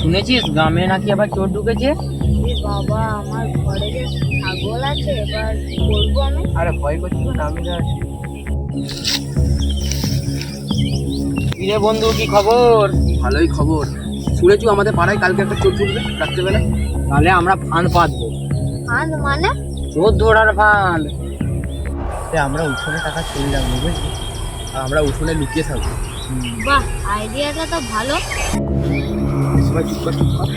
শুনেছিস গ্রামে নাকি আবার চোর ঢুকেছে? বাবা, আমার ঘরে যে ছাগল আছে, এবার কি করবো আমি? আরে ভয় করছিস না, আমি যা আছি। কিরে বন্ধু, কি খবর? ভালোই খবর। শুনেছি আমাদের পাড়ায় কালকে একটা চোর ঢুকবে রাত্রেবেলা। তাহলে আমরা ফাঁদ পাতবো। ফাঁদ মানে? চোর ধরার ফাঁদ। আমরা উঠোনে টাকা চলে যাবো, বুঝলি? আর আমরা উঠোনে লুকিয়ে থাকবো। বাহ, আইডিয়াটা তো ভালো। সবাই চুপ কর, চুপ কর।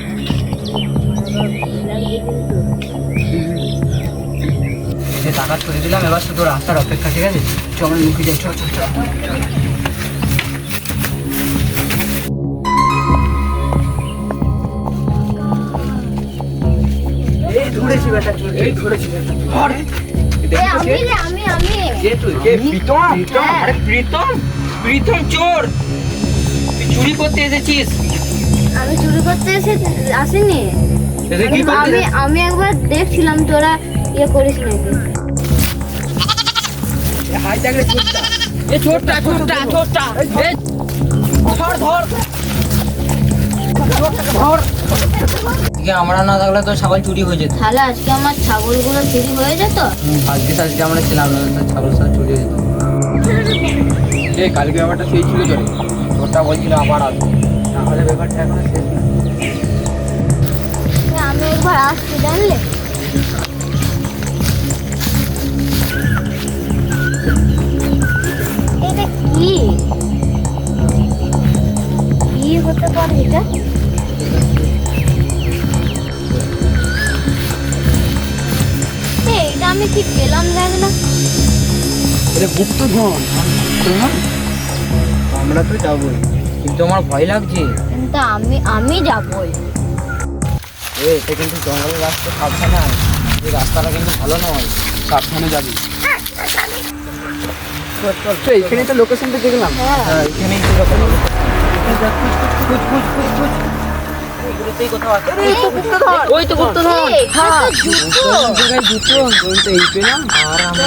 যে টাকা চলে দিলাম, এবার শুধু রাস্তার অপেক্ষা, ঠিক আছে? চল আমরা লুকিয়ে যাই, চল চল চল। এই ধরেছি বেটা চোর, এই ধরেছি বেটা। আরে আমি কে তুই? কে? প্রীতম? হ্যাঁ। আরে প্রীতম, প্রীতম চোর। তুই চুরি করতে এসেছিস? আমি চুরি করতে আসিনি। এসে কি করছিস? আমি একবার দেখছিলাম তোরা ইয়ে করিস নাকি। হাই জাগরে চোরটা। এ চোরটা, চোরটা, চোরটা। এই ধর ধর ধর। এদিকে আমরা না থাকলে তো সবাই চুরি হয়ে যেত। তাহলে আজকে আমার ছাগলগুলো চুরি হয়ে যেত। আজকে আমরা ছিলাম না, তো ছাগল সব চুরি হয়ে যেত। কালকে ব্যাপারটা সেই ছিল তোরে। চোরটা বলছিল আবার আসবো, তাহলে ব্যাপারটা এখনো শেষ না। আমি একবার আসছি, জানলে? এটা কি কি হতে পারে এটা? এটা আমি কি পেলাম, দেখ না। এটা গুপ্তধন। আমরা তো যাবোই, কিন্তু আমার ভয় লাগছে। কিন্তু আমি যাবই। এটা কিন্তু জঙ্গলের রাস্তা, সাবধানে আয়। এই রাস্তাটা কিন্তু ভালো নয়, সাবধানে যাবি। এখানে তো লোকেশনটা দেখলাম। হ্যাঁ এখানেই তো রকম। এগুলোতেই কোথাও আছে। ওই তো গুপ্তধন। এই, এটা তো জুতো। জুতো এই পেলাম। আর আমরা